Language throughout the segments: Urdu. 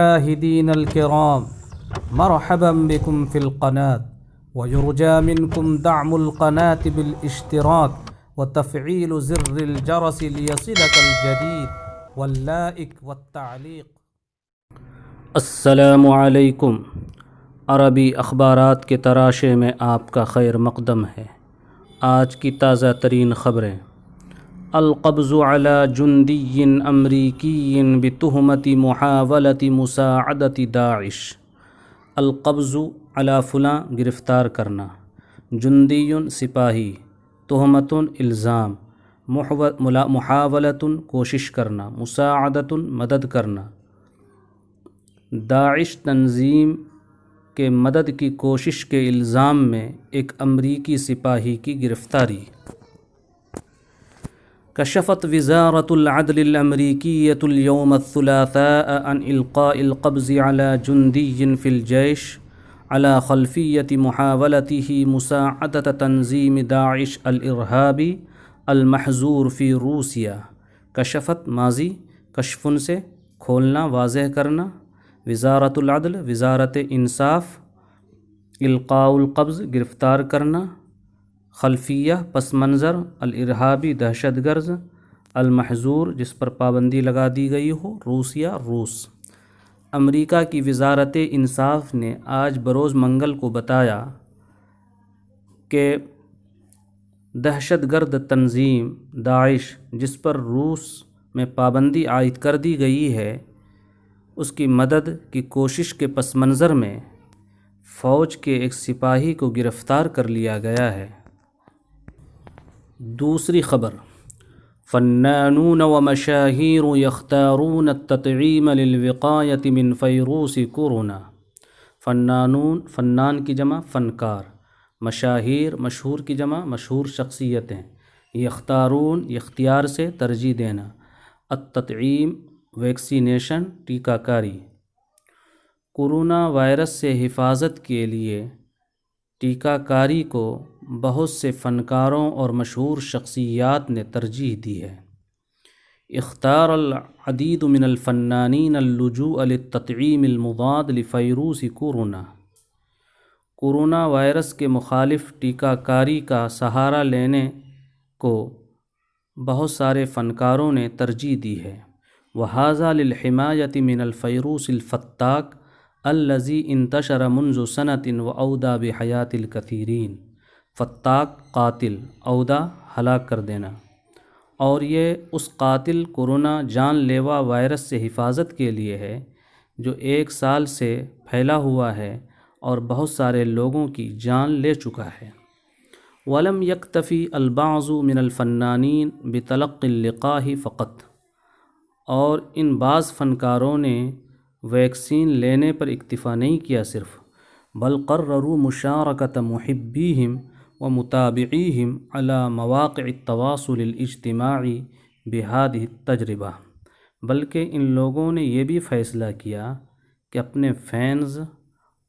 مشاهدين الكرام، مرحبا بكم في القناة، ويرجى منكم دعم القناة بالاشتراك وتفعيل زر الجرس ليصلك الجديد واللائك والتعليق. السلام علیکم۔ عربی اخبارات کے تراشے میں آپ کا خیر مقدم ہے۔ آج کی تازہ ترین خبریں: القبض على جندی امریکی بتہمت محاولۃ مساعدۃ داعش۔ القبض علی فلاں گرفتار کرنا، جندی سپاہی، تہمت الزام، محاولۃ کوشش کرنا، مساعدۃ مدد کرنا، داعش تنظیم کے مدد کی کوشش کے الزام میں ایک امریکی سپاہی کی گرفتاری۔ کشفت وزارة العدل الأمريكية اليوم الثلاثاء عن إلقاء القبض على جندي في الجيش على خلفية محاولته مساعدة تنظيم داعش الإرهابي المحظور في روسيا۔ کشفت ماضی، کشفن سے کھولنا، واضح کرنا، وزارت العدل وزارت انصاف، القاء القبض گرفتار کرنا، خلفیہ پس منظر، الارہابی دہشت گرد، المحظور جس پر پابندی لگا دی گئی ہو، روسیا روس۔ امریکہ کی وزارت انصاف نے آج بروز منگل کو بتایا کہ دہشت گرد تنظیم داعش جس پر روس میں پابندی عائد کر دی گئی ہے، اس کی مدد کی کوشش کے پس منظر میں فوج کے ایک سپاہی کو گرفتار کر لیا گیا ہے۔ دوسری خبر: فنانون ومشاہیر یختارون التطعیم للوقایۃ من فیروس کورونا۔ فنانون، فنان کی جمع فنکار، مشاہیر مشہور کی جمع مشہور شخصیتیں، یختارون اختیار سے ترجیح دینا، التطعیم ویکسینیشن ٹیکہ کاری۔ کورونا وائرس سے حفاظت کے لیے ٹیکہ کاری کو بہت سے فنکاروں اور مشہور شخصیات نے ترجیح دی ہے۔ اختار العدید من الفنانین اللجوء للتطعیم المضاد لفیروس کورونا۔ کورونا وائرس کے مخالف ٹیکہ کاری کا سہارا لینے کو بہت سارے فنکاروں نے ترجیح دی ہے۔ وَهَذَا لِلْحِمَایَةِ مِنَ الْفَيْرُوسِ الْفَتَّاكِ الَّذِي انتشر منذ سنة وأودى بحياة الكثيرين۔ فتاک قاتل، اودہ ہلاک کر دینا، اور یہ اس قاتل کورونا جان لیوا وائرس سے حفاظت کے لیے ہے جو 1 سال سے پھیلا ہوا ہے اور بہت سارے لوگوں کی جان لے چکا ہے۔ وَلَمْ يَكْتَفِ الْبَعْضُ مِنَ الْفَنَّانِينَ بِتَلَقِّ اللِّقَاحِ فقط۔ اور ان بعض فنکاروں نے ویکسین لینے پر اکتفا نہیں کیا صرف، بل قرروا مشارکۃ محبیہم ومتابعیہم علی مواقع التواصل الاجتماعی بہذہ التجربہ۔ بلکہ ان لوگوں نے یہ بھی فیصلہ کیا کہ اپنے فینز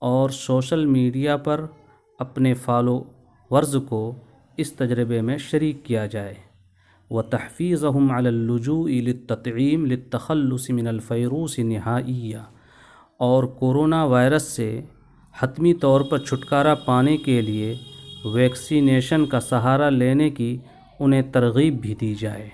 اور سوشل میڈیا پر اپنے فالوورز کو اس تجربے میں شریک کیا جائے۔ وتحفیظہم علی اللجوء للتطعیم للتخلص من الفیروس نہائیہ۔ اور کورونا وائرس سے حتمی طور پر چھٹکارا پانے کے لیے ویکسینیشن کا سہارا لینے کی انہیں ترغیب بھی دی جائے۔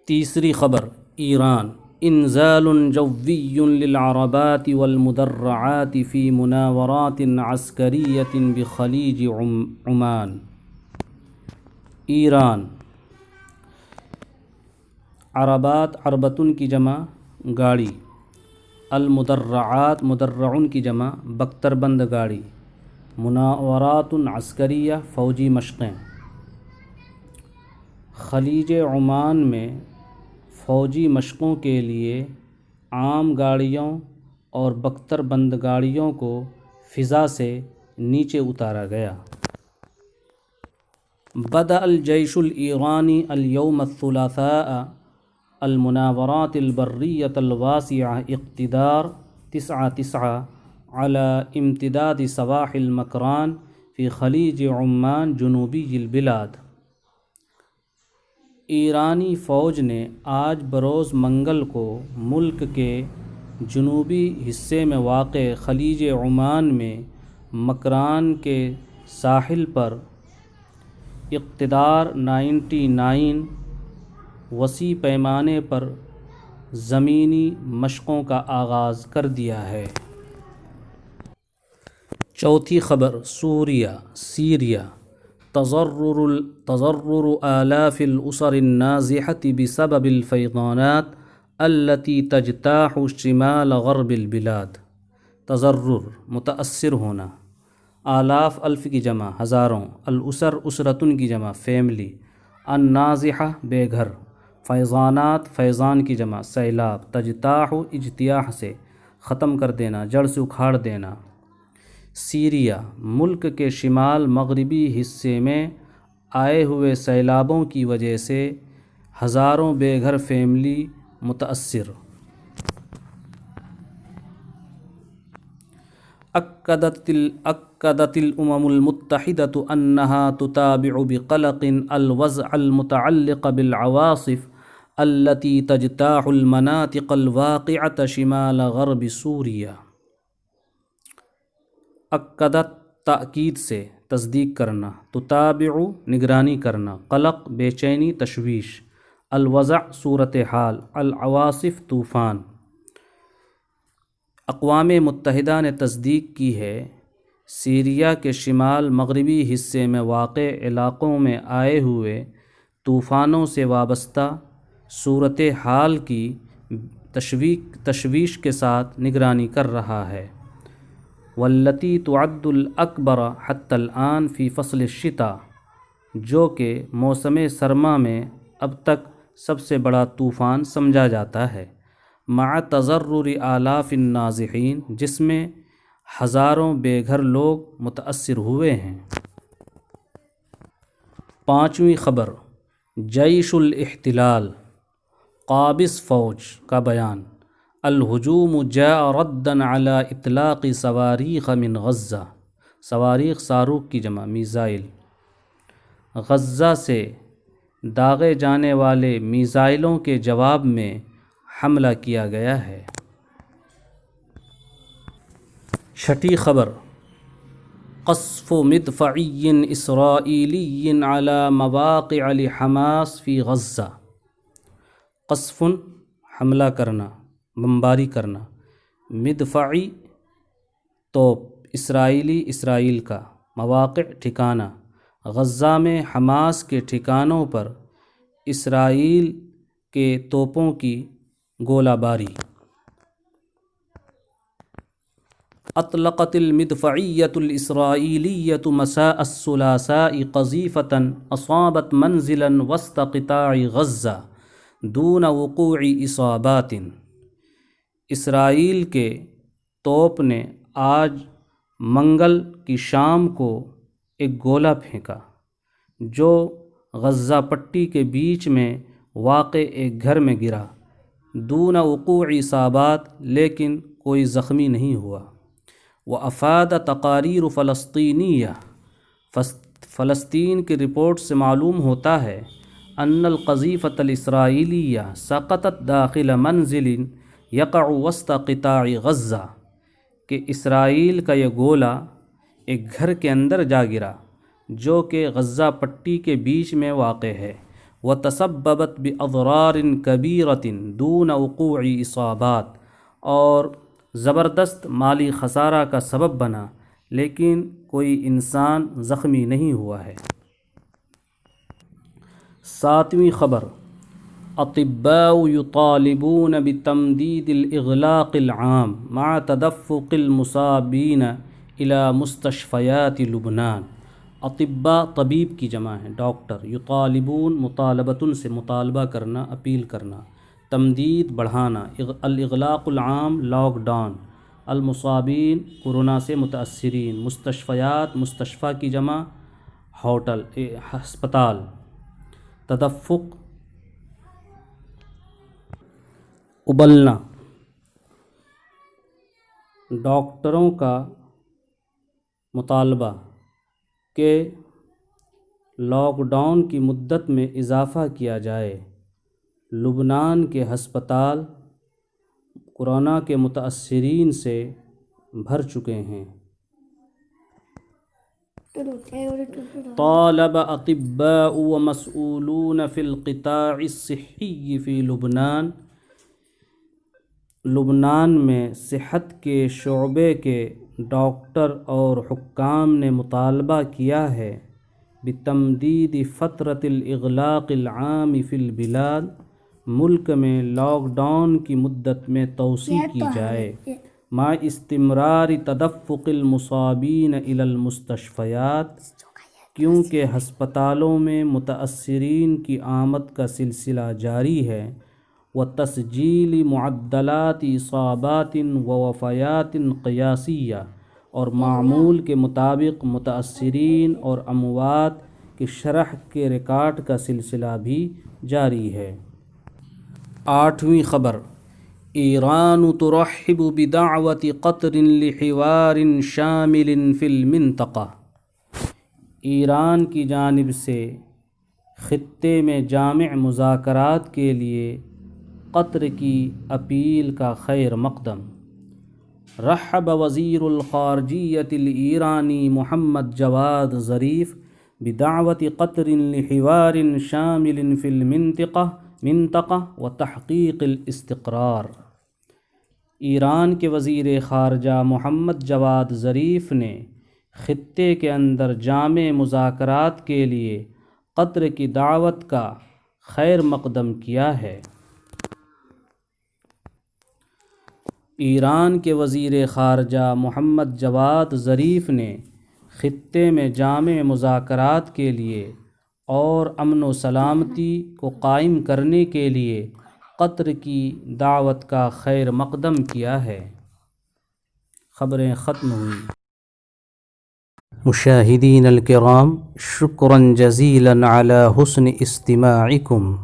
تیسری خبر: ایران انزال جوی للعربات والمدرعات فی مناورات عسکریۃ بخلیج عمان۔ ایران عربات عربتن کی جمع گاڑی، المدرعات مدرعن کی جمع بختر بند گاڑی، مناورات عسکریہ فوجی مشقیں۔ خلیج عمان میں فوجی مشقوں کے لیے عام گاڑیوں اور بختر بند گاڑیوں کو فضا سے نیچے اتارا گیا۔ بدأ الجيش الإيراني اليوم الثلاثاء المناورات البرية الواسعة اقتدار 9/9 على امتداد سواحل مكران في خليج عمان جنوبي البلاد۔ ایرانی فوج نے آج بروز منگل کو ملک کے جنوبی حصے میں واقع خلیج عمان میں مکران کے ساحل پر اقتدار 99 وسیع پیمانے پر زمینی مشقوں کا آغاز کر دیا ہے۔ چوتھی خبر سیریا تضرر آلاف الأسر النازحة بسبب الفيضانات التي تجتاح شمال غرب البلاد۔ تضرر متاثر ہونا، آلاف الف کی جمع ہزاروں، الاسر اسرتن کی جمع فیملی، النازحہ بے گھر، فیضانات فیضان کی جمع سیلاب، تجتاح اجتیاح سے ختم کر دینا، جڑ سے اکھاڑ دینا۔ سیریا ملک کے شمال مغربی حصے میں آئے ہوئے سیلابوں کی وجہ سے ہزاروں بے گھر فیملی متاثر۔ أكدت الأمم المتحدة أنها تتابع بقلق الوضع المتعلق بالعواصف التي تجتاح المناطق الواقعة شمال غرب سوريا۔ اکدت تأکید سے، تصدیق کرنا، تتابع نگرانی کرنا، قلق بے چینی تشویش، الوضع صورتحال، العواصف طوفان۔ اقوام متحدہ نے تصدیق کی ہے سیریا کے شمال مغربی حصے میں واقع علاقوں میں آئے ہوئے طوفانوں سے وابستہ صورتحال کی تشویش کے ساتھ نگرانی کر رہا ہے۔ والتي تعد الأكبر حتى الآن في فصل الشتاء، جو کہ موسم سرما میں اب تک سب سے بڑا طوفان سمجھا جاتا ہے، مع تضرر آلاف النازحین، جس میں ہزاروں بے گھر لوگ متاثر ہوئے ہیں۔ پانچویں خبر جیش الاحتلال قابض فوج کا بیان، الہجوم جاء ردا على اطلاق صواريخ من غزہ، صواريخ صاروخ کی جمع میزائل، غزہ سے داغے جانے والے میزائلوں کے جواب میں حملہ کیا گیا ہے۔ چھٹی خبر قصف مدفعی اسرائیلی على مواقع لحماس فی غزہ۔ قصف حملہ کرنا، بمباری کرنا، مدفعی توپ، اسرائیل کا، مواقع ٹھکانہ، غزہ میں حماس کے ٹھکانوں پر اسرائیل کے توپوں کی گولہ باری۔ اطلقت المدفعیۃ الاسرائیلیۃ مساء الثلاثاء قذیفۃ اصابت منزلا وسط قطاع غزہ دون وقوع اصابات۔ اسرائیل کے توپ نے آج منگل کی شام کو ایک گولہ پھینکا جو غزہ پٹی کے بیچ میں واقع ایک گھر میں گرا، دون وقوع اصابات، لیکن کوئی زخمی نہیں ہوا۔ وافاد تقاریر فلسطینیہ، فلسطین کی رپورٹ سے معلوم ہوتا ہے ان القذیفۃ الاسرائیلیہ سقطت داخل منزل یقع وسط قطاع غزہ، کہ اسرائیل کا یہ گولہ ایک گھر کے اندر جا گرا جو کہ غزہ پٹی کے بیچ میں واقع ہے، وتسببت باضرار کبیرۃ دون وقوع اصابات، اور زبردست مالی خسارہ کا سبب بنا، لیکن کوئی انسان زخمی نہیں ہوا ہے۔ ساتویں خبر اطباء یطالبون بتمدید الاغلاق العام مع تدفق المصابین الى مستشفیات لبنان۔ اطباء طبیب کی جمع ہے، ڈاکٹر، یطالبون مطالبتن سے مطالبہ کرنا، اپیل کرنا، تمدید بڑھانا، الاغلاق العام لاک ڈاؤن، المصابین کورونا سے متاثرین، مستشفیات مستشفیٰ کی جمع ہوٹل ہسپتال، تدفق ابلنا، ڈاکٹروں کا مطالبہ کہ لاک ڈاؤن کی مدت میں اضافہ کیا جائے۔ لبنان کے ہسپتال کورونا کے متاثرین سے بھر چکے ہیں۔ طالب اطباء ومسؤولون فی القطاع الصحی فی لبنان، لبنان میں صحت کے شعبے کے ڈاکٹر اور حکام نے مطالبہ کیا ہے بتمدید فترۃ الاغلاق العام فی البلاد، ملک میں لاک ڈاؤن کی مدت میں توسیع کی جائے، مع استمرار تدفق المصابین الی المستشفیات، کیونکہ ہسپتالوں میں متاثرین کی آمد کا سلسلہ جاری ہے، وتسجیل معدلات اصابات ووفیات قیاسیہ، اور معمول کے مطابق متاثرین اور اموات کی شرح کے ریکارڈ کا سلسلہ بھی جاری ہے۔ 8ویں خبر، ایران ترحب بدعوت قطر لحوار شامل فی المنطقہ، ایران کی جانب سے خطے میں جامع مذاکرات کے لیے قطر کی اپیل کا خیر مقدم۔ رحب وزیر الخارجیہ الایرانی محمد جواد ظریف بدعوت قطر لحوار شامل فی المنطقہ و تحقیق الاستقرار۔ ایران کے وزیر خارجہ محمد جواد ظریف نے خطے کے اندر جامع مذاکرات کے لیے قطر کی دعوت کا خیر مقدم کیا ہے۔ ایران کے وزیر خارجہ محمد جواد ظریف نے خطے میں جامع مذاکرات کے لیے اور امن و سلامتی کو قائم کرنے کے لیے قطر کی دعوت کا خیر مقدم کیا ہے۔ خبریں ختم ہوئیں۔ مشاہدین الکرام، شکراً جزیلاً علی حسن استماعکم۔